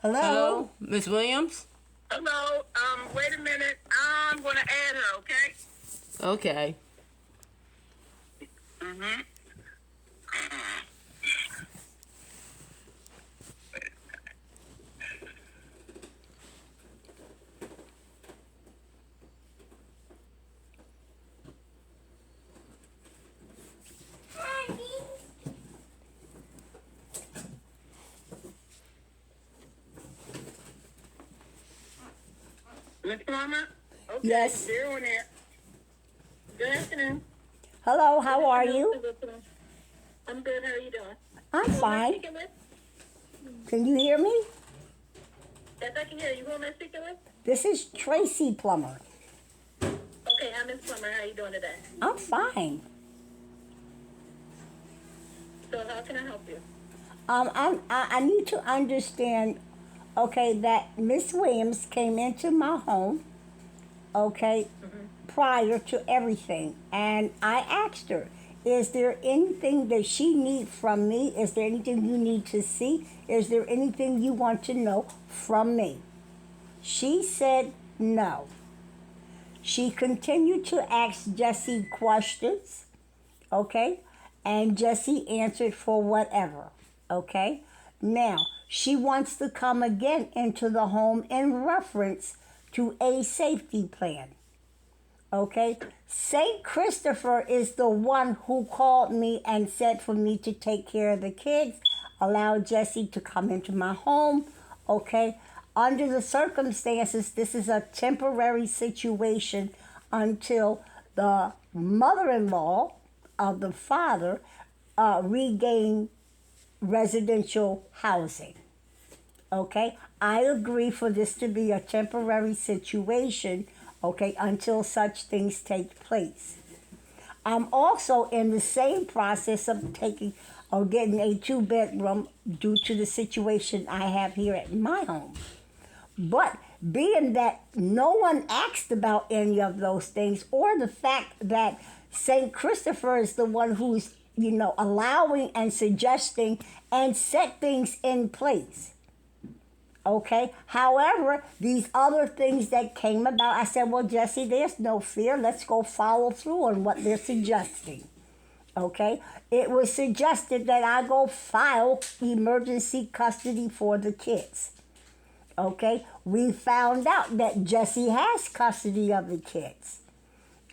Hello? Hello, Miss Williams? Hello. Wait a minute. I'm gonna add her, okay? Okay. Mm-hmm. Miss Mama? Okay, Yes. they're on there. Good afternoon. Hello, how are you? I'm good. How are you doing? I'm Who am I fine. speaking with? Can you hear me? Yes, I can hear you. Who am I speaking with? This is Tracy Plummer. Okay, I'm Miss Plummer. How are you doing today? I'm fine. So how can I help you? I need to understand, okay, that Miss Williams came into my home, okay, prior to everything. And I asked her, is there anything that she needs from me? Is there anything you need to see? Is there anything you want to know from me? She said no. She continued to ask Jesse questions, okay? And Jesse answered for whatever, okay? Now, she wants to come again into the home in reference to a safety plan, okay? St. Christopher is the one who called me and said for me to take care of the kids, allow Jesse to come into my home, okay? Under the circumstances, this is a temporary situation until the mother-in-law of the father regain residential housing. Okay, I agree for this to be a temporary situation, okay, until such things take place. I'm also in the same process of getting a two-bedroom due to the situation I have here at my home. But being that no one asked about any of those things, or the fact that St. Christopher is the one who's, allowing and suggesting and set things in place. Okay. However, these other things that came about, I said, well, Jesse, there's no fear. Let's go follow through on what they're suggesting. Okay. It was suggested that I go file emergency custody for the kids. Okay, we found out that Jesse has custody of the kids.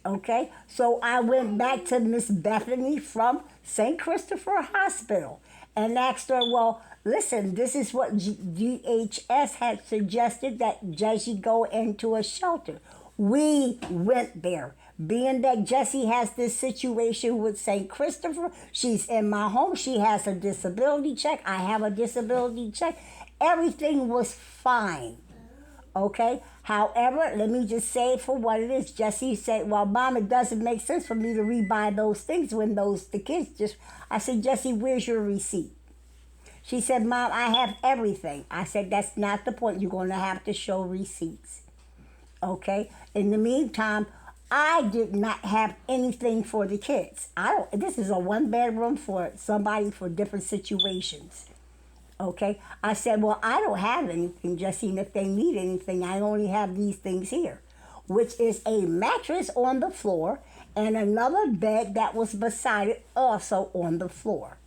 Okay, so I went back to Miss Bethany from St. Christopher Hospital and asked her, well, listen, this is what DHS had suggested, that Jesse go into a shelter. We went there. Being that Jessie has this situation with St. Christopher, she's in my home, she has a disability check, I have a disability check. Everything was fine. Okay? However, let me just say it for what it is. Jessie said, well, Mom, it doesn't make sense for me to rebuy those things when the kids just... I said, Jessie, where's your receipt? She said, Mom, I have everything. I said, that's not the point. You're going to have to show receipts. Okay? In the meantime, I did not have anything for the kids. This is a one-bedroom for somebody for different situations. Okay? I said, well, I don't have anything, Jessie, and if they need anything, I only have these things here, which is a mattress on the floor and another bed that was beside it also on the floor.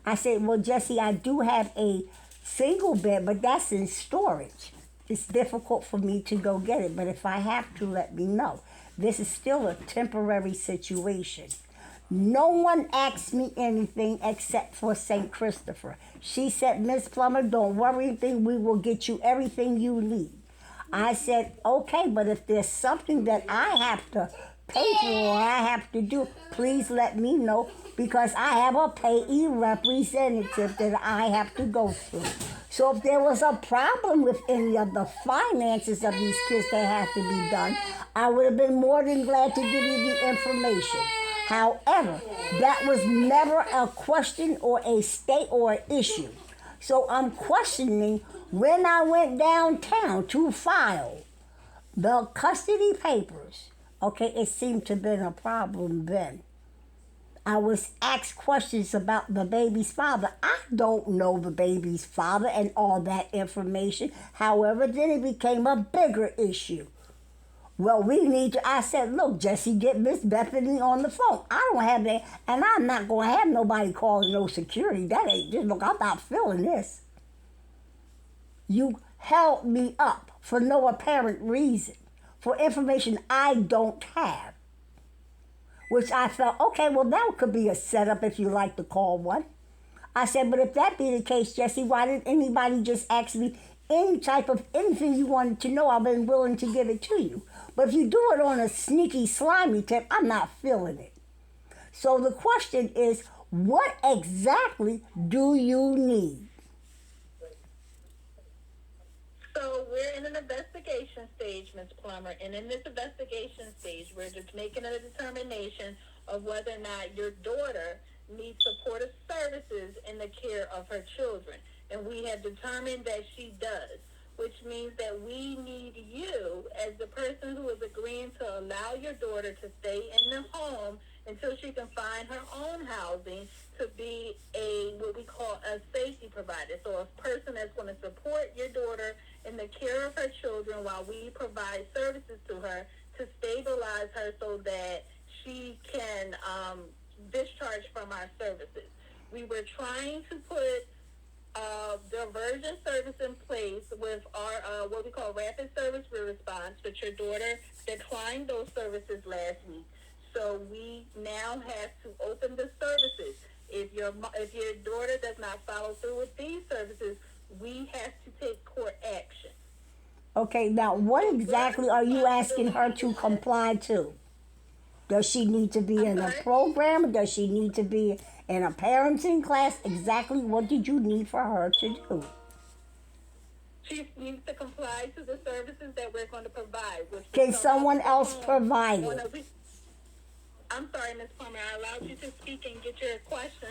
I said, well, Jessie, I do have a single bed, but that's in storage. It's difficult for me to go get it, but if I have to, let me know. This is still a temporary situation. No one asked me anything except for St. Christopher. She said, Miss Plummer, don't worry anything. We will get you everything you need. I said, okay, but if there's something that I have to pay for or I have to do, please let me know, because I have a payee representative that I have to go through. So if there was a problem with any of the finances of these kids that have to be done, I would have been more than glad to give you the information. However, that was never a question or a state or an issue. So I'm questioning when I went downtown to file the custody papers. Okay, it seemed to have been a problem then. I was asked questions about the baby's father. I don't know the baby's father and all that information. However, then it became a bigger issue. Well, we need to. I said, look, Jesse, get Miss Bethany on the phone. I don't have that, and I'm not going to have nobody calling no security. That ain't just, look, I'm not feeling this. You held me up for no apparent reason, for information I don't have. Which I felt, okay, well, that could be a setup if you like to call one. I said, but if that be the case, Jesse, why didn't anybody just ask me any type of anything you wanted to know? I've been willing to give it to you. But if you do it on a sneaky, slimy tip, I'm not feeling it. So the question is, what exactly do you need? So we're in an investigation stage, Ms. Plummer, and in this investigation stage, we're just making a determination of whether or not your daughter needs supportive services in the care of her children. And we have determined that she does, which means that we need you as the person who is agreeing to allow your daughter to stay in the home until she can find her own housing, to be what we call a safety provider. So a person that's going to support your daughter in the care of her children while we provide services to her to stabilize her so that she can discharge from our services. We were trying to put diversion service in place with our what we call rapid service response, but your daughter declined those services last week. So we now have to open the services. If your daughter does not follow through with these services, we have to take court action. Okay, now what exactly are you asking her to comply to? Does she need to be in a program? Does she need to be in a parenting class? Exactly what did you need for her to do? She needs to comply to the services that we're going to provide. Can someone else provide it? I'm sorry, Ms. Plummer. I allowed you to speak and get your question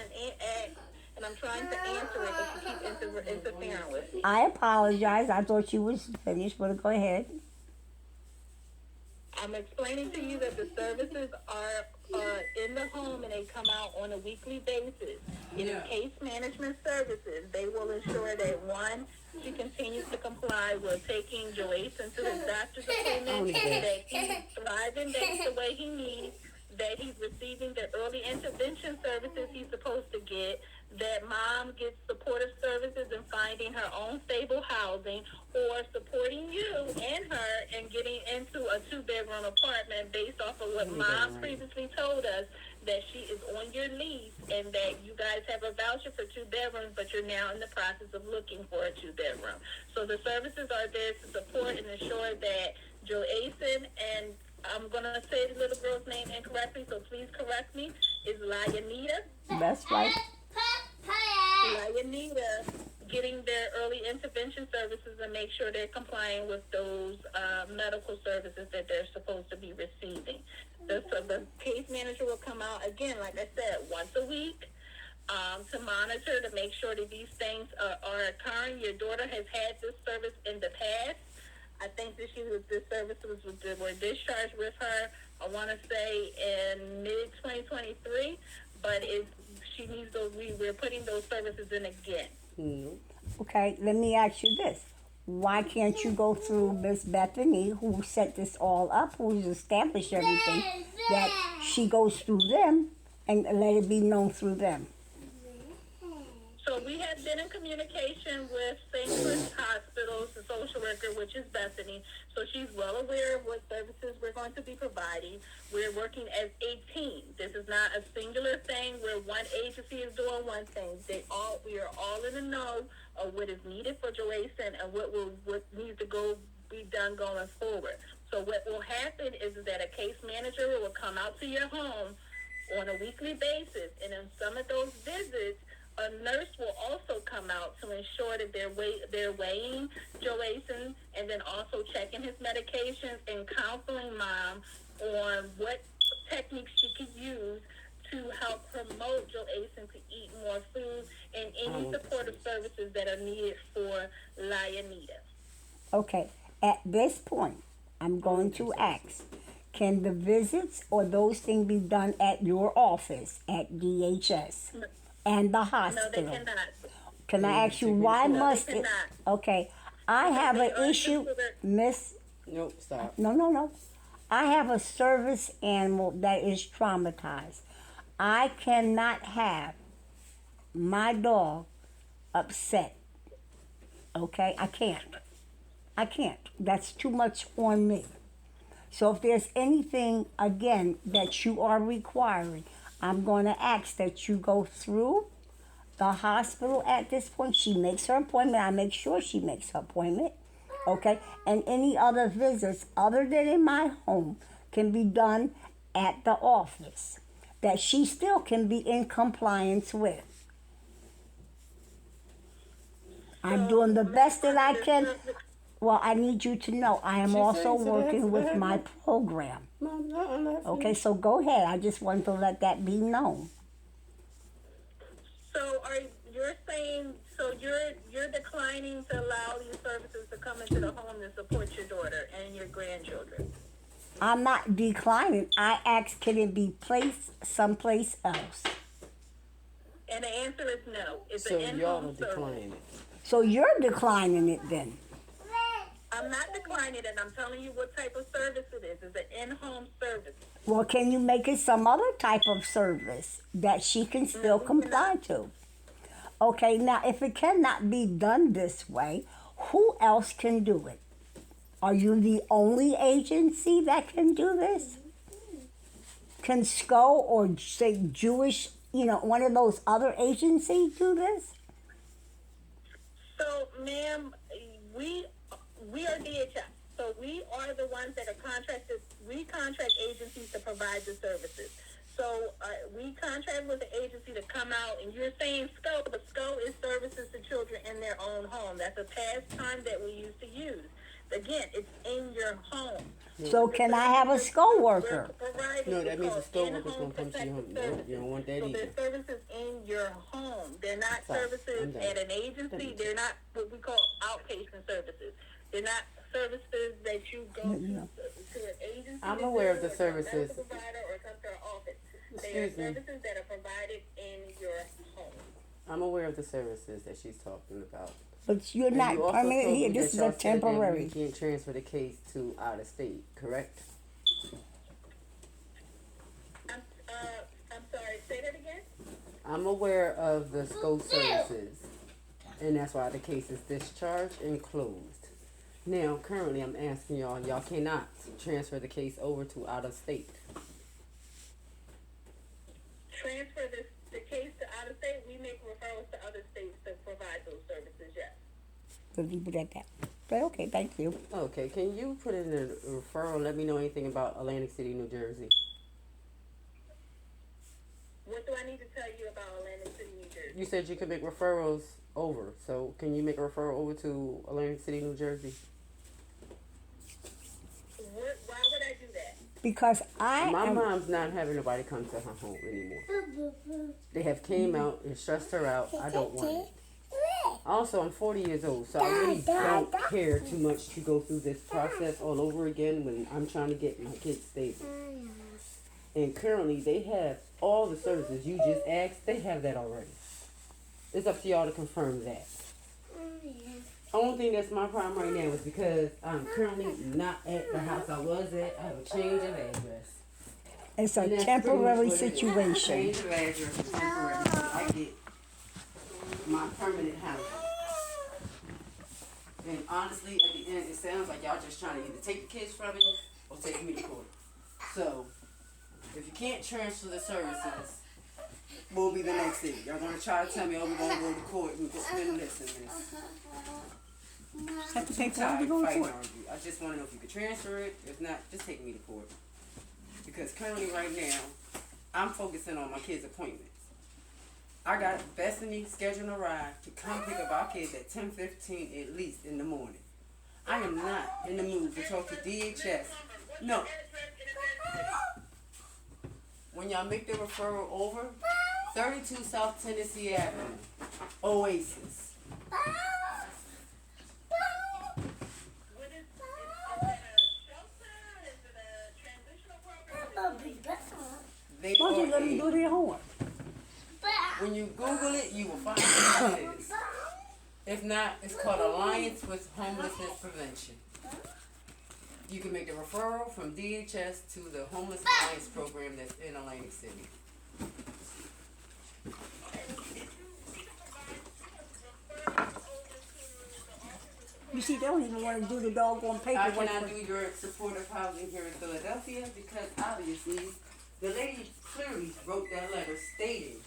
and I'm trying to answer it, but you keep interfering with me. I apologize. I thought you was finished, but go ahead. I'm explaining to you that the services are in the home and they come out on a weekly basis. It is case management services. They will ensure that, one, she continues to comply with taking Joyce into his doctor's appointment, that he's thriving, that's the way he needs, that he's receiving the early intervention services he's supposed to get, that mom gets supportive services in finding her own stable housing, or supporting you and her in getting into a 2-bedroom apartment based off of what mom previously told us, that she is on your lease and that you guys have a voucher for 2 bedrooms, but you're now in the process of looking for a 2-bedroom. So the services are there to support and ensure that Joason, and I'm going to say the little girl's name incorrectly, so please correct me, is Lionita. That's right. Lionita getting their early intervention services and make sure they're complying with those medical services that they're supposed to be receiving. So the case manager will come out, again, like I said, once a week to monitor, to make sure that these things are occurring. Your daughter has had this service in the past. I think this services were discharged with her, I want to say, in mid-2023, but she needs those. We're putting those services in again. Okay, let me ask you this. Why can't you go through Miss Bethany, who set this all up, who's established everything, that she goes through them and let it be known through them? So we have been in communication with St. Louis Hospital's the social worker, which is Bethany. So she's well aware of what services we're going to be providing. We're working as a team. This is not a singular thing where one agency is doing one thing. We are all in the know of what is needed for Joason and what needs to be done going forward. So what will happen is that a case manager will come out to your home on a weekly basis, and in some of those visits, a nurse will also come out to ensure that they're weighing Joason and then also checking his medications and counseling mom on what techniques she could use to help promote Joason to eat more food and any supportive services that are needed for Lionita. Okay, at this point, I'm going to ask, can the visits or those things be done at your office at DHS and the No, they hospital? cannot. Can I ask you why No, must they it? cannot. Okay, I have They an are issue, considered- Miss. Nope, stop. No. I have a service animal that is traumatized. I cannot have my dog upset. Okay, I can't. That's too much on me. So if there's anything, again, that you are requiring, I'm going to ask that you go through the hospital at this point. She makes her appointment. I make sure she makes her appointment. Okay? And any other visits other than in my home can be done at the office that she still can be in compliance with. I'm doing the best that I can. Well, I need you to know I am She also says it working has- with my program. Okay, so go ahead. I just want to let that be known. So you're saying, so you're declining to allow these services to come into the home to support your daughter and your grandchildren? I'm not declining. I asked, can it be placed someplace else? And the answer is no. It's So an y'all are in-home service. declining it. So you're declining it then. I'm not declining it. I'm telling you what type of service it is. It's an in-home service. Well, can you make it some other type of service that she can still comply to? Okay, now if it cannot be done this way, who else can do it? Are you the only agency that can do this? Can SCO or say Jewish, one of those other agencies do this? So, ma'am, we are DHS. So we are the ones that are contracted. We contract agencies to provide the services. So we contract with the agency to come out, and you're saying SCO, but SCO is services to children in their own home. That's a past time that we used to use. Again, it's in your home. So can I have a SCO worker? No, that means the SCO worker's gonna come to your home. No, you don't want that So either. there's services in your home. They're not Stop. services I'm done. at an agency. They're not what we call outpatient services. They're not services that you go to an agency. I'm to aware do, of the or to a medical services. provider, or come to our office. They are Excuse me. services that are provided in your home. I'm aware of the services that she's talking about. But you're And not you also permanent told here. me This that is y'all a said that temporary. we can't transfer the case to out of state, correct? I'm sorry. Say that again. I'm aware of the SCO services, and that's why the case is discharged and closed. Now, currently, I'm asking y'all cannot transfer the case over to out of state. Transfer the case to out of state. We make referrals to other states to provide those services. Yes. So leave it at that. But okay, thank you. Okay, can you put in a referral and let me know anything about Atlantic City, New Jersey? What do I need to tell you about Atlantic City, New Jersey? You said you could make referrals over, so can you make a referral over to Atlantic City, New Jersey? Why would I do that? Because I My am. mom's not having nobody come to her home anymore. They have came out and stressed her out. I don't want it. Also, I'm 40 years old, so I really don't care too much to go through this process all over again when I'm trying to get my kids stable. And currently, they have all the services you just asked. They have that already. It's up to y'all to confirm that. Only thing that's my problem right now is because I'm currently not at the house I was at. I have a change of address. It's a And that's temporary pretty much what it is. situation. Change of address is temporary. I get my permanent house. And honestly, at the end, it sounds like y'all just trying to either take the kids from me or take me to court. So, if you can't transfer the services, what will be the next thing? Y'all gonna try to tell me, oh, we're gonna go to court and just spend this and this. Have to pay for Tired it to of go to fighting court. argue. I just want to know if you could transfer it. If not, just take me to court. Because currently, right now, I'm focusing on my kids' appointments. I got Bethany scheduling a ride to come pick up our kids at 10:15 at least in the morning. I am not in the mood to talk to DHS. No. When y'all make the referral over, 32 South Tennessee Avenue, Oasis. What is it a shelter? Is it a transitional They Why don't you let are me do their homework? when you Google it, you will find what it is. If not, it's called Alliance with Homelessness Prevention. You can make the referral from DHS to the Homeless Alliance program that's in Atlantic City. You see, they don't even want to do the doggone I paperwork. cannot do your supportive housing here in Philadelphia because obviously the lady clearly wrote that letter stating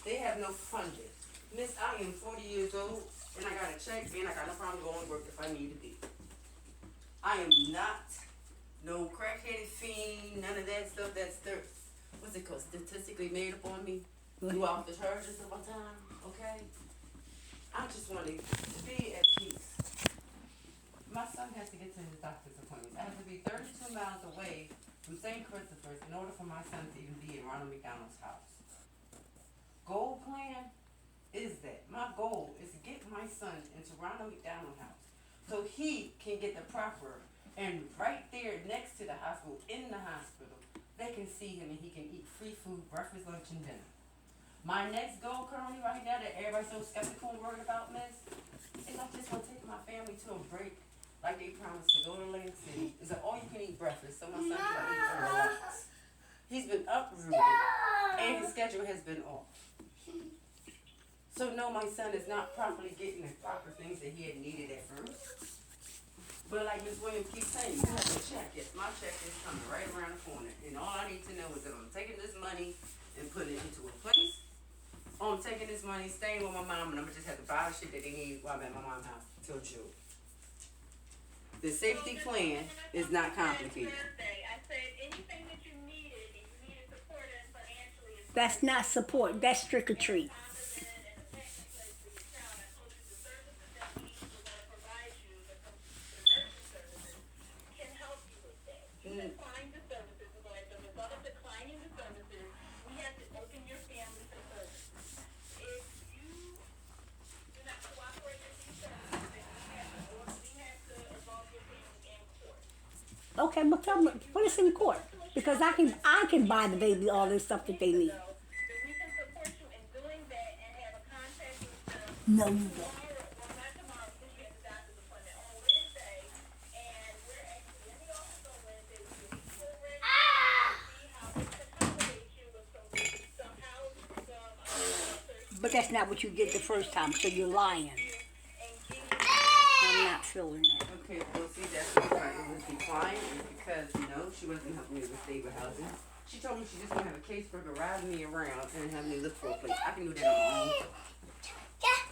they have no funding. Miss, I am 40 years old and I got a check and I got no problem going to work if I need to be. I am not no crackheaded fiend, none of that stuff that's what's it called, statistically made up on me. Do off the charges of my time, okay? I just want to be at peace. My son has to get to his doctor's appointments. I have to be 32 miles away from St. Christopher's in order for my son to even be in Ronald McDonald's house. Goal plan is that. My goal is to get my son into Ronald McDonald house so he can get the proper, and right there next to the hospital, in the hospital, they can see him and he can eat free food, breakfast, lunch, and dinner. My next goal currently right now that everybody's so skeptical and worried about, Miss, is I just want to take my family to a break like they promised to go to Atlantic City. It's an all-you-can-eat breakfast, so my son can eat and relax. He's been uprooted, and his schedule has been off. So no, my son is not properly getting the proper things that he had needed at first. But like Ms. Williams keeps saying, you have to check. Yes, my check is coming right around the corner. And all I need to know is that I'm taking this money and putting it into a place. Or I'm taking this money, staying with my mom, and I'm just have to buy the shit that they need while I'm at my mom's house till June. The safety plan is not complicated. I said anything that you needed, and you needed support and financially. That's not support. That's trick or treat. Decline the services, so as a result of declining the services, we have to open your family to services. If you do not cooperate with these services, then we have to involve your family in court. Okay, but tell me, put us in court because I can buy the baby all this stuff that they need. So, then we can support you in doing that and have a contact with them. No, you don't. Not tomorrow, because you have the doctor's appointment on Wednesday, and we're actually in the office on Wednesday. We can meet you already, see how we can accommodate you with some housing, some But that's not what you did the first time, so you're lying. and give you I'm not feeling that. Okay, well see, that's the reason it was declined is because, she wasn't helping me with stable housing. She told me she just gonna have a caseworker riding me around and have me look for a place. I can do that on my own.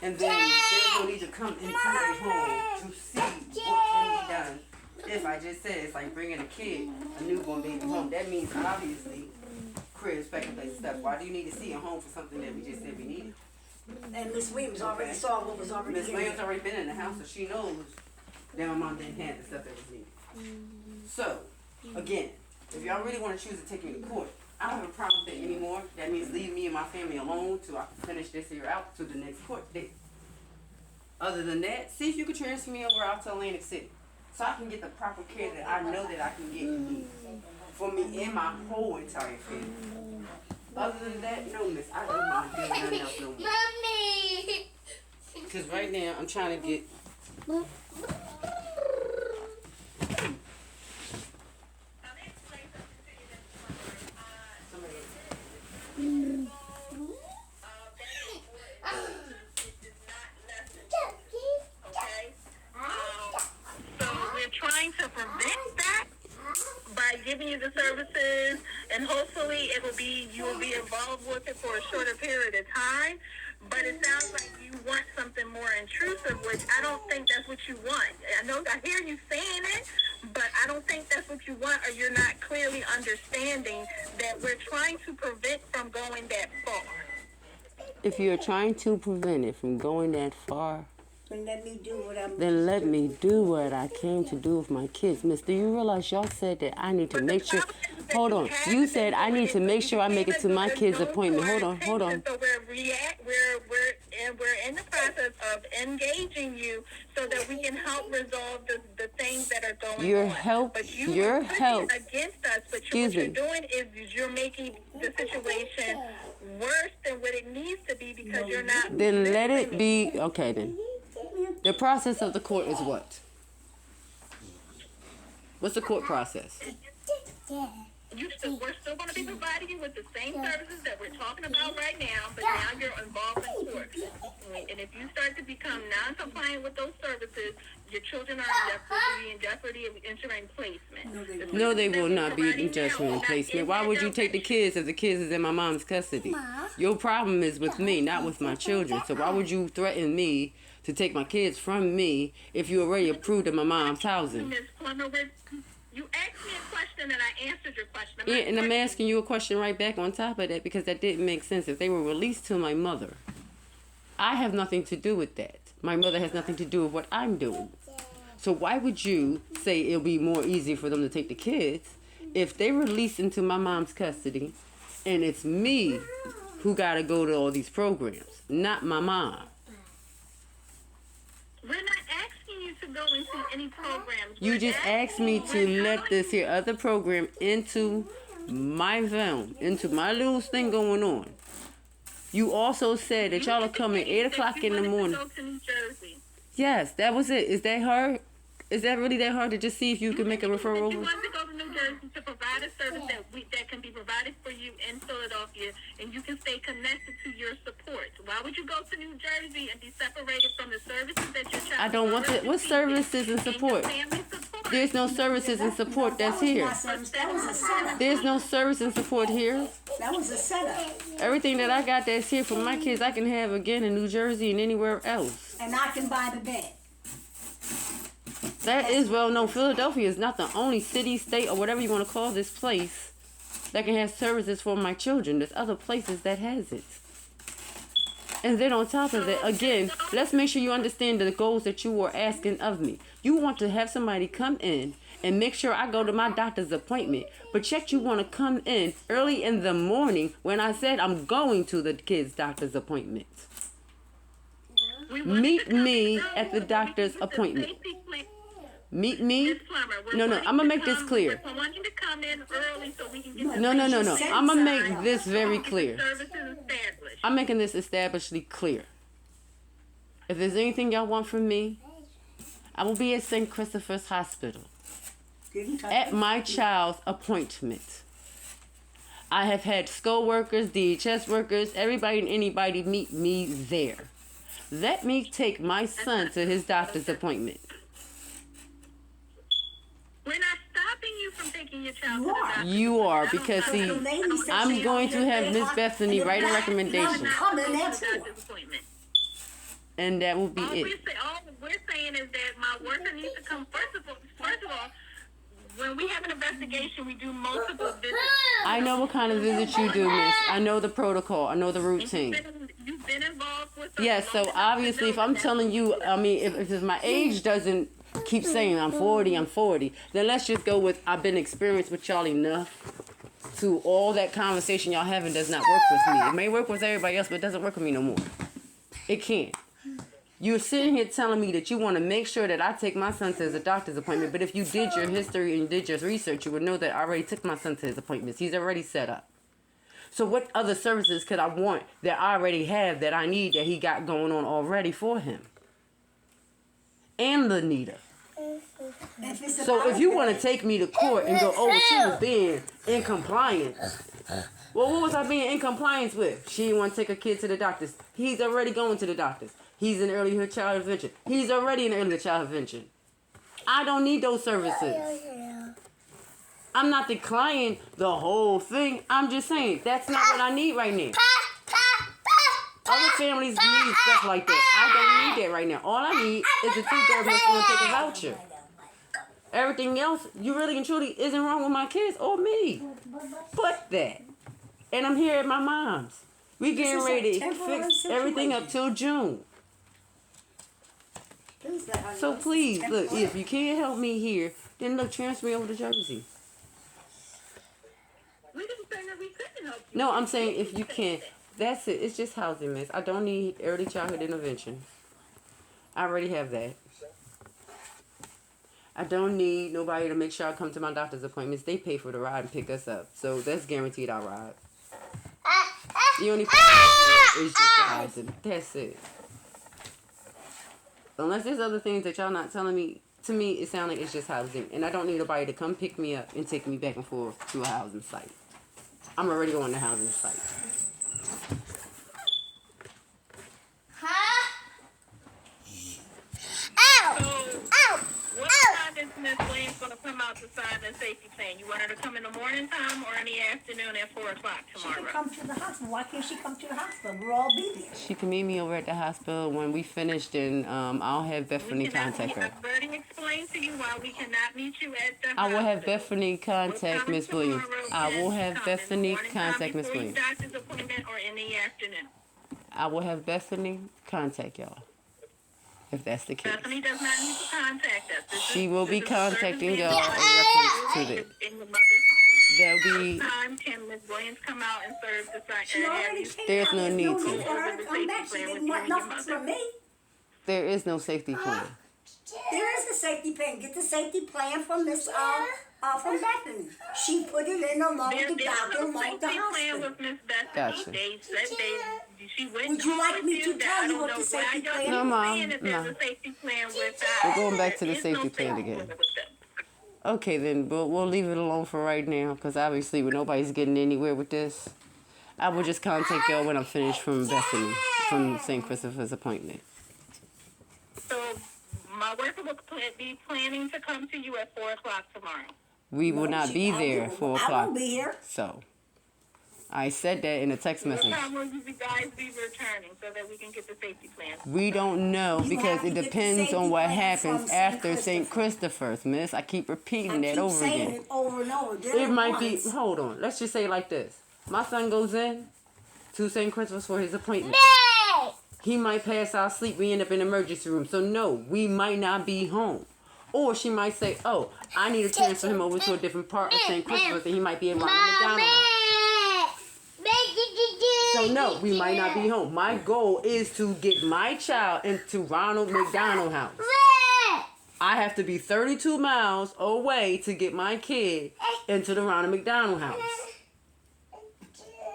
And then there's no need to come into a home to see what can be done. If I just said it's like bringing a kid, a newborn baby home, that means obviously cribs, packing place, stuff. Why do you need to see a home for something that we just said we needed? And Miss Williams already saw what was already Miss in Williams there. already been in the house, so she knows that my mom didn't have the stuff that was needed. So, again, if y'all really want to choose to take me to court, I don't have a problem with that anymore. That means leave me and my family alone till I can finish this year out to the next court date. Other than that, see if you can transfer me over out to Atlantic City so I can get the proper care that I know that I can get and need for me and my whole entire family. Other than that, no, miss, I don't want to deal with nothing else no more. Mommy! Because right now, I'm trying to get... Trying to prevent that by giving you the services, and hopefully you will be involved with it for a shorter period of time. But it sounds like you want something more intrusive, which I don't think that's what you want. I hear you saying it, but I don't think that's what you want, or you're not clearly understanding that we're trying to prevent from going that far. If you're trying to prevent it from going that far, Then let me do what I'm then let me do what I came to do with my kids. Miss, do you realize y'all said that I need to make sure... Hold on. You said I need to make sure I make it to my kids' appointment. Hold on. So we're in the process of engaging you so that we can help resolve the things that are going on. Your help, But you your are help. against us. But Excuse what me. you're doing is you're making the situation worse than what it needs to be because you're not. Then let it be. Okay, then. The process of the court is what? What's the court process? We're still going to be providing you with the same services that we're talking about right now, but now you're involved in court. And if you start to become non-compliant with those services, your children are in jeopardy of entering placement. No, they will not be in judgment and placement. Why would you take the kids if the kids is in my mom's custody? Your problem is with me, not with my children. So why would you threaten me to take my kids from me if you already approved of my mom's housing? Ms. Plummer, you asked me a question and I answered your question. Yeah, and I'm asking you a question right back on top of that because that didn't make sense. If they were released to my mother, I have nothing to do with that. My mother has nothing to do with what I'm doing. So why would you say it'll be more easy for them to take the kids if they released into my mom's custody and it's me who got to go to all these programs, not my mom? We're not asking you to go into any programs. You just asked me to let this here other program into my realm, into my little thing going on. You also said that y'all are coming 8 o'clock in the morning. Yes, that was it. Is that hard? Is that really that hard to just see if you can make a referral? You want to go to New Jersey to provide a service that can be provided for you in Philadelphia, and you can stay connected to your support. Why would you go to New Jersey and be separated from the services that your child? I don't want to. What services and support? There's no services and support that's here. There's no service and support here. That was a setup. Everything that I got that's here for my kids, I can have again in New Jersey and anywhere else. And I can buy the bed. That is well known. Philadelphia is not the only city, state, or whatever you want to call this place that can have services for my children. There's other places that has it. And then on top of it, again, let's make sure you understand the goals that you were asking of me. You want to have somebody come in and make sure I go to my doctor's appointment, but yet you want to come in early in the morning when I said I'm going to the kid's doctor's appointment. Meet me at the doctor's appointment. Meet me? No, I'm going to make this clear. No. I'm going to make this very clear. I'm making this establishedly clear. If there's anything y'all want from me, I will be at St. Christopher's Hospital at my child's appointment. I have had school workers, DHS workers, everybody and anybody meet me there. Let me take my son to his doctor's appointment. We're not stopping you from taking your child to the doctor. You are, because see, I'm going to have Miss Bethany write a recommendation. And that will be it. All we're saying is that my worker needs to come. First of all, when we have an investigation, we do multiple visits. I know what kind of visits you do, miss. I know the protocol. I know the routine. You've been involved with. Yes, so obviously if I'm telling you, I mean, if my age doesn't keep saying I'm 40, then let's just go with I've been experienced with y'all enough to all that conversation y'all having does not work with me. It may work with everybody else, but it doesn't work with me no more. It can't. You're sitting here telling me that you want to make sure that I take my son to his doctor's appointment, but if you did your history and you did your research, you would know that I already took my son to his appointments. He's already set up. So what other services could I want that I already have that I need that he got going on already for him? And Lanita. So if you want to take me to court and go, oh, she was being in compliance. Well, what was I being in compliance with? She didn't want to take her kid to the doctors. He's already going to the doctors. He's in early child intervention. He's already in early child intervention. I don't need those services. I'm not declining the whole thing. I'm just saying that's not what I need right now. Other families need stuff like that. I don't need that right now. All I need is a two-girl that's going to take a voucher. Everything else, you really and truly, isn't wrong with my kids or me. But that. And I'm here at my mom's. We getting ready to fix everything up till June. So please, look, if you can't help me here, then look, transfer me over to Jersey. We didn't say that we couldn't help you. No, I'm saying if you can. That's it. It's just housing, miss. I don't need early childhood intervention. I already have that. I don't need nobody to make sure I come to my doctor's appointments. They pay for the ride and pick us up. So that's guaranteed I'll ride. The only problem is just the housing. That's it. Unless there's other things that y'all not telling me, to me, it sounds like it's just housing. And I don't need nobody to come pick me up and take me back and forth to a housing site. I'm already on the housing site. What time is Ms. Williams going to come out to sign the safety plan? You want her to come in the morning time or in the afternoon at 4 o'clock She tomorrow? can come to the hospital. Why can't she come to the hospital? We'll all be there. She can meet me over at the hospital when we finished, and I'll have Bethany contact her. I've already explained to you why we cannot meet you at the I will have hospital. Bethany contact Miss Williams. I will have Bethany contact Miss Williams. Doctor's appointment or in the afternoon. I will have Bethany contact y'all, if that's the case. Bethany does not need to contact us. She will be contacting y'all in reference to this. In the mother's home. There'll be, What time can Ms. Williams come out and serve the site? She already came There's out. no need no to. need for her to come back. She didn't want nothing from me. there is no safety plan. There is a safety plan. Get the safety plan from Miss from Bethany. She put it in along with the doctor along with the plan hospital. with Miss Bethany. Gotcha. They said she went Would you like with me to that. tell I you don't what know the why safety y'all plan No, is? Mom, saying that there's no. a safety plan with We're going back to the There is safety no plan safety again. plan with them. Okay, then we'll leave it alone for right now, because obviously nobody's getting anywhere with this. I will just contact y'all when I'm finished from Bethany, from St. Christopher's appointment. So my worker will be planning to come to you at 4 o'clock tomorrow. We will not be there at 4 I o'clock. won't be here. So, I said that in a text What message. time will you guys be returning so that we can get the safety plan? We don't know You because have it to get the depends safety on what plan happens from after St. St. Christopher's, miss. I keep repeating I that keep over saying again. it over and over. It might be, hold on, let's just say it like this. My son goes in to St. Christopher's for his appointment. He might pass out sleep. We end up in the emergency room. So no, we might not be home. Or she might say, oh, I need to transfer him over to a different part of St. Christopher's and he might be in Ronald McDonald House. So no, we might not be home. My goal is to get my child into Ronald McDonald House. I have to be 32 miles away to get my kid into the Ronald McDonald House.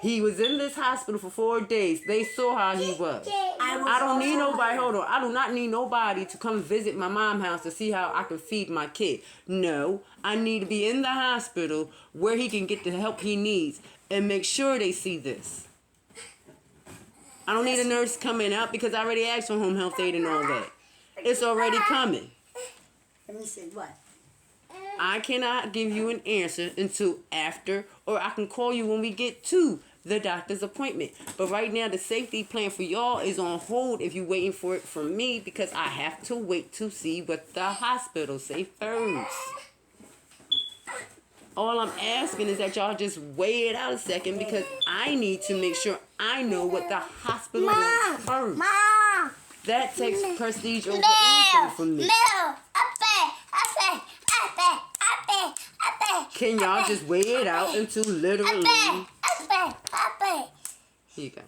He was in this hospital for 4 days. They saw how he was. I don't need nobody, hold on. I do not need nobody to come visit my mom's house to see how I can feed my kid. No, I need to be in the hospital where he can get the help he needs and make sure they see this. I don't need a nurse coming out because I already asked for home health aid and all that. It's already coming. Let me see what. I cannot give you an answer until after, or I can call you when we get to the doctor's appointment. But right now, the safety plan for y'all is on hold if you're waiting for it from me because I have to wait to see what the hospital say first. All I'm asking is that y'all just weigh it out a second because I need to make sure I know what the hospital wants first. That takes prestige over anything from me. Can y'all just weigh it out into literally? Here you go.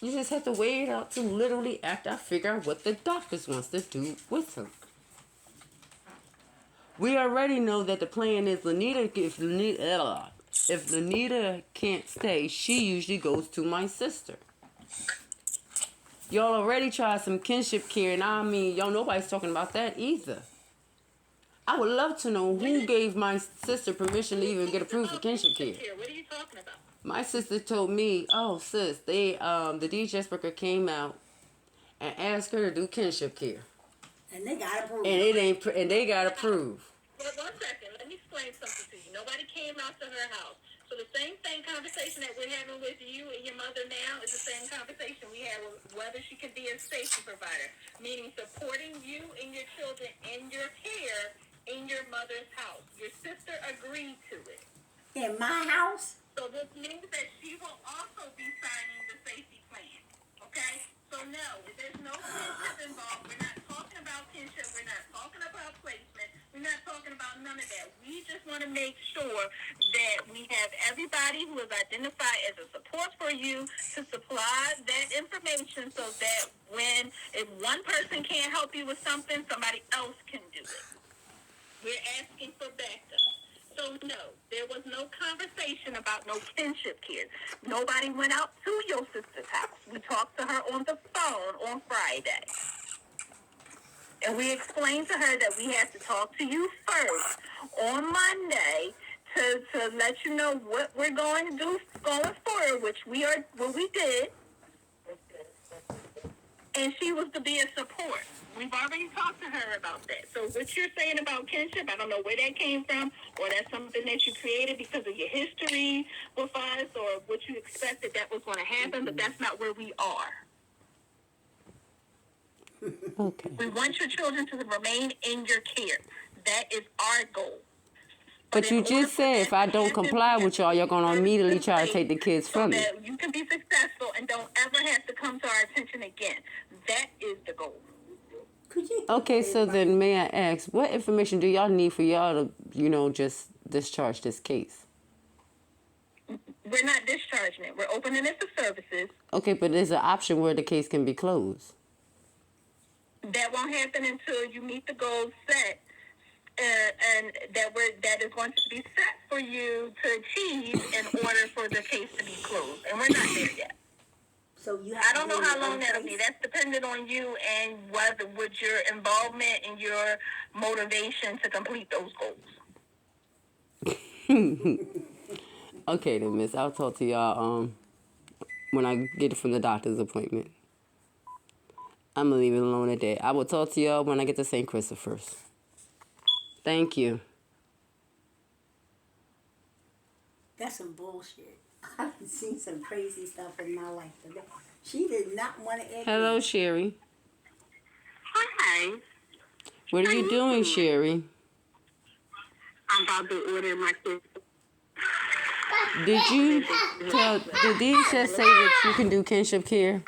You just have to weigh it out to literally after I figure out what the doctors wants to do with her. We already know that the plan is if Lanita can't stay, she usually goes to my sister. Y'all already tried some kinship care, and I mean, y'all nobody's talking about that either. I would love to know who gave my sister permission to even get approved for kinship care. What are you talking about? My sister told me, oh sis, the DHS worker came out and asked her to do kinship care. And they got approved. And they got approved. Well, 1 second. Let me explain something to you. Nobody came out to her house. So the same conversation that we're having with you and your mother now is the same conversation we had with whether she could be a safety provider, meaning supporting you and your children in your care in your mother's house. Your sister agreed to it. In my house? So this means that she will also be signing the safety plan. Okay? So no, there's no kinship involved. We're not talking about kinship. We're not talking about placement. We're not talking about none of that. We just want to make sure that we have everybody who is identified as a support for you to supply that information so that if one person can't help you with something, somebody else can do it. We're asking for backup. So no, there was no conversation about no kinship care. Nobody went out to your sister's house. We talked to her on the phone on Friday. And we explained to her that we had to talk to you first on Monday to let you know what we're going to do going forward, which we did. And she was to be a support. We've already talked to her about that. So what you're saying about kinship, I don't know where that came from, or that's something that you created because of your history with us, or what you expected that was going to happen, but that's not where we are. Okay. We want your children to remain in your care. That is our goal. But you just said if I don't comply with y'all, you're going to immediately try to take the kids from me. So that you can be successful and don't ever have to come to our attention again. That is the goal. Okay, so then may I ask, what information do y'all need for y'all to, just discharge this case? We're not discharging it. We're opening it for services. Okay, but there's an option where the case can be closed. That won't happen until you meet the goals set, and that is going to be set for you to achieve in order for the case to be closed. And we're not there yet. So you I don't know how long that'll be. That's dependent on you and with your involvement and your motivation to complete those goals. Okay then, miss. I'll talk to y'all when I get it from the doctor's appointment. I'm going to leave it alone at that. I will talk to y'all when I get to St. Christopher's. Thank you. That's some bullshit. I've seen some crazy stuff in my life. She did not want to admit. Hello, Sherry. Hi. What are you doing, Sherry? I'm about to order my kids. Did DHS say that you can do kinship care?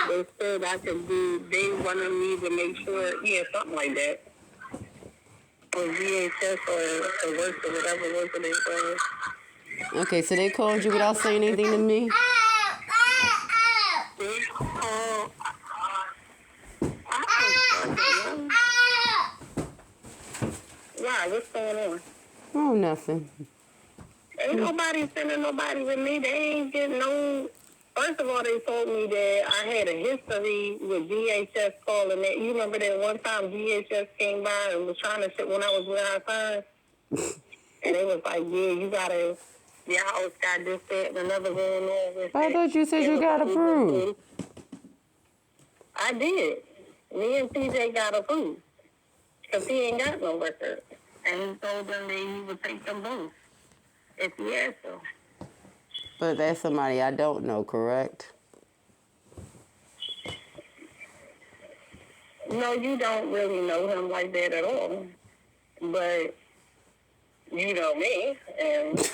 They said I could do, they wanted me to make sure, something like that. Or VHS or worse or whatever it was that they said. Okay, so they called you without saying anything to me? They called, why? What's going on? Oh, nothing. Ain't nobody sending nobody with me. They ain't getting no. First of all, they told me that I had a history with DHS calling that. You remember that one time DHS came by and was trying to sit when I was with our son? And they was like, your house got this, that, and another going on with I thought you said you got approved. I did. Me and TJ got approved. Because he ain't got no record. And he told them that he would take them both if he asked them. But that's somebody I don't know, correct? No, you don't really know him like that at all. But you know me, and so,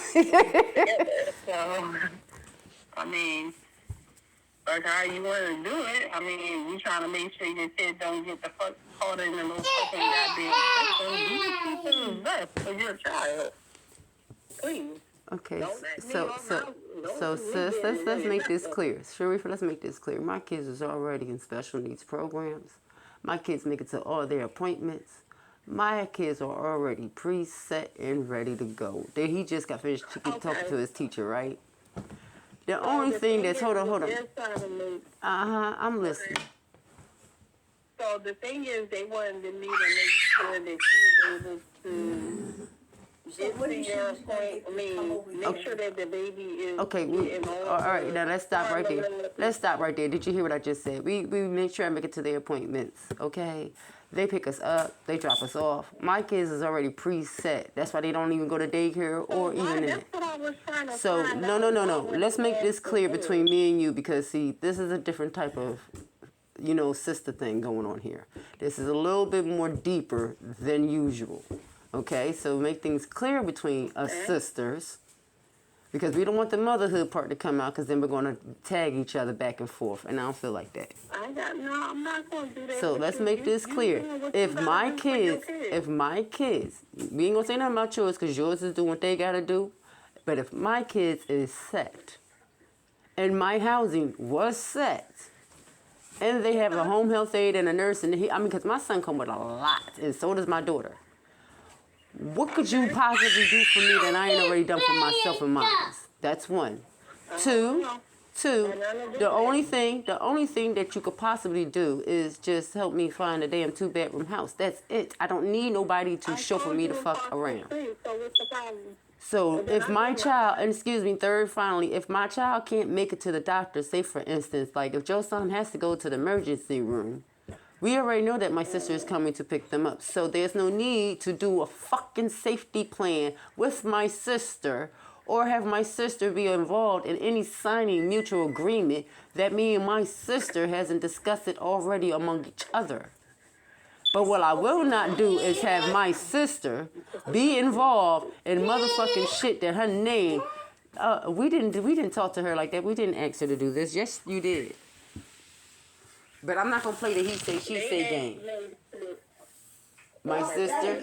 I mean, that's how you want to do it. I mean, you trying to make sure your kid don't get the fuck caught in the little fucking goddamn system. You keep it best for your child. Please. Okay, so sis, let's make this clear. Sharifah, let's make this clear. My kids is already in special needs programs. My kids make it to all their appointments. My kids are already preset and ready to go. He just got finished talking to his teacher, right? The only thing that's hold on. I'm listening. So the thing is, they wanted me to make sure that she was able to get to your point. I mean, make sure that the baby is. Okay, all right. Now let's stop right there. Let's stop right there. Did you hear what I just said? We make sure I make it to their appointments. Okay. They pick us up. They drop us off. My kids is already preset. That's why they don't even go to daycare or even in it. So no. Let's make this clear between me and you, because see, this is a different type of, sister thing going on here. This is a little bit more deeper than usual. Okay, so make things clear between us sisters, because we don't want the motherhood part to come out, because then we're going to tag each other back and forth, and I don't feel like that. I'm not going to do that. So let's make this clear. If my kids, we ain't going to say nothing about yours, because yours is doing what they got to do, but if my kids is set, and my housing was set, and they have a home health aide and a nurse, and because my son come with a lot, and so does my daughter. What could you possibly do for me that I ain't already done for myself and mine? That's one. Two, the only thing that you could possibly do is just help me find a damn 2-bedroom house. That's it. I don't need nobody to chauffeur me the fuck around. So what's the problem? So if my child, and excuse me, third, finally, if my child can't make it to the doctor, say for instance, like if Joe's son has to go to the emergency room, we already know that my sister is coming to pick them up. So there's no need to do a fucking safety plan with my sister or have my sister be involved in any signing mutual agreement that me and my sister hasn't discussed it already among each other. But what I will not do is have my sister be involved in motherfucking shit that her name. We didn't talk to her like that. We didn't ask her to do this. Yes, you did. But I'm not gonna play the he say she say game. My sister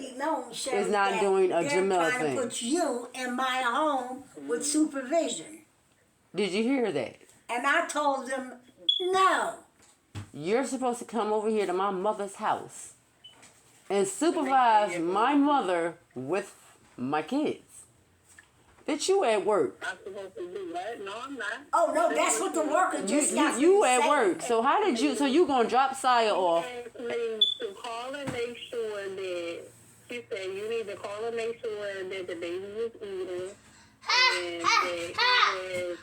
is not doing a Jamila thing. thing. To put you in my home with supervision. Did you hear that? And I told them no. You're supposed to come over here to my mother's house and supervise my mother with my kids. Bitch, you at work. I'm supposed to do that? No, I'm not. Oh no, that's what the worker just got. You at work. So how did you? So you gonna drop Saya off? To call and make sure that she said you need to call and make sure that the baby was eating and that he was.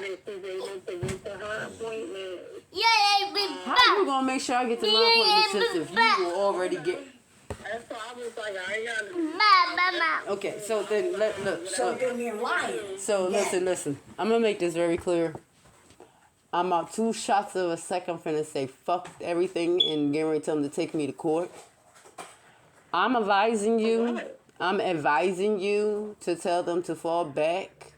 That she's able to get to her appointment. How you gonna make sure I get to my appointment since if you will already get? That's why I was like, I ain't got. Okay, so then look. So then you're lying. So listen. I'm gonna make this very clear. I'm about 2 shots of a second finna say fuck everything and getting ready to tell them to take me to court. I'm advising you to tell them to fall back.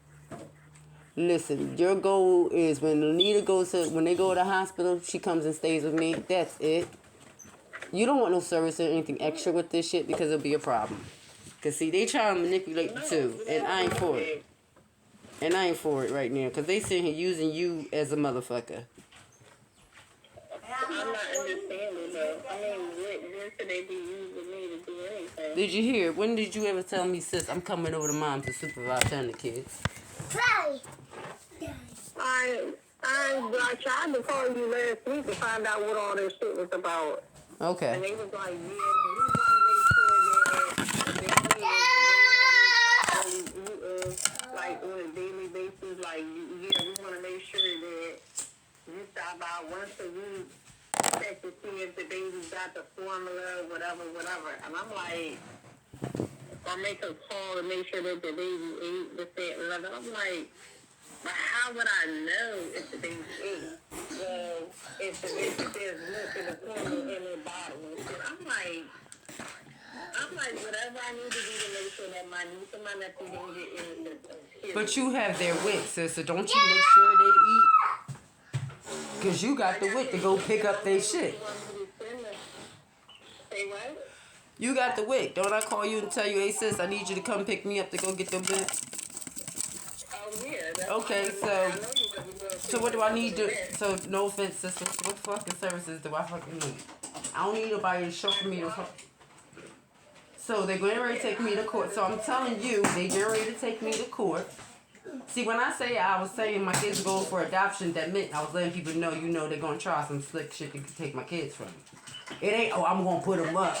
Listen, your goal is when they go to the hospital, she comes and stays with me. That's it. You don't want no service or anything extra with this shit because it'll be a problem. Cause see, they try to manipulate you too, and I ain't for it. And I ain't for it right now, cause they sitting here using you as a motherfucker. I'm not understanding though. I mean, when should they be using me to do anything? Did you hear? When did you ever tell me, sis, I'm coming over to mom to supervise her and the kids? I tried to call you last week to find out what all this shit was about. Okay. And they was like, we want to make sure that like on a daily basis, like, we want to make sure that you stop out once a week, check to see if the baby's got the formula, whatever. And I'm like, I make a call to make sure that the baby ate this, that, and other. I'm like, but how would I know if the baby ate? Well, if there's milk in the formula in the bottle and shit. I'm like, whatever I need to do to make sure that my niece and my nephew don't get in the system. But you have their wit, sis, so don't you make sure they eat? Because you got the wit to go pick up their shit. Say what? You got the wit. Don't I call you and tell you, hey, sis, I need you to come pick me up to go get them bits? Oh, yeah. Okay, so what do I need to... So, no offense, sister. What fucking services do I fucking need? I don't need nobody to show for me to... So, they're going to take me to court. So, I'm telling you, they're getting ready to take me to court. See, when I was saying my kids are going for adoption, that meant I was letting people know, they're going to try some slick shit to take my kids from me. It ain't, I'm going to put them up.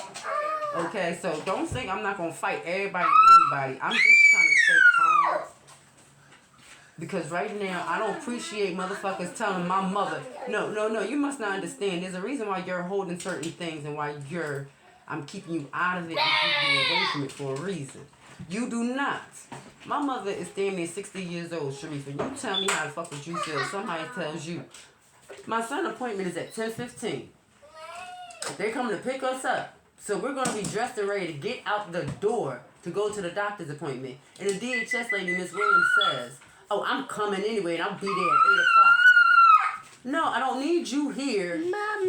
Okay, so don't think I'm not going to fight everybody and anybody. I'm just trying to stay calm. Because right now, I don't appreciate motherfuckers telling my mother, no, you must not understand. There's a reason why you're holding certain things and why I'm keeping you out of it and keeping you away from it for a reason. You do not. My mother is damn near 60 years old, Sharifa. You tell me how the fuck would you feel if somebody tells you. My son's appointment is at 10:15. They're coming to pick us up. So we're going to be dressed and ready to get out the door to go to the doctor's appointment. And the DHS lady, Miss Williams, says, oh, I'm coming anyway, and I'll be there at 8 o'clock. No, I don't need you here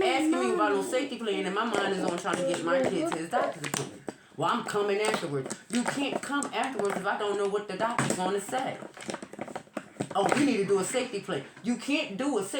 asking me about no safety plan, and my mind is on trying to get my kid to his doctor's appointment. Well, I'm coming afterwards. You can't come afterwards if I don't know what the doctor's going to say. Oh, we need to do a safety plan. You can't do a safety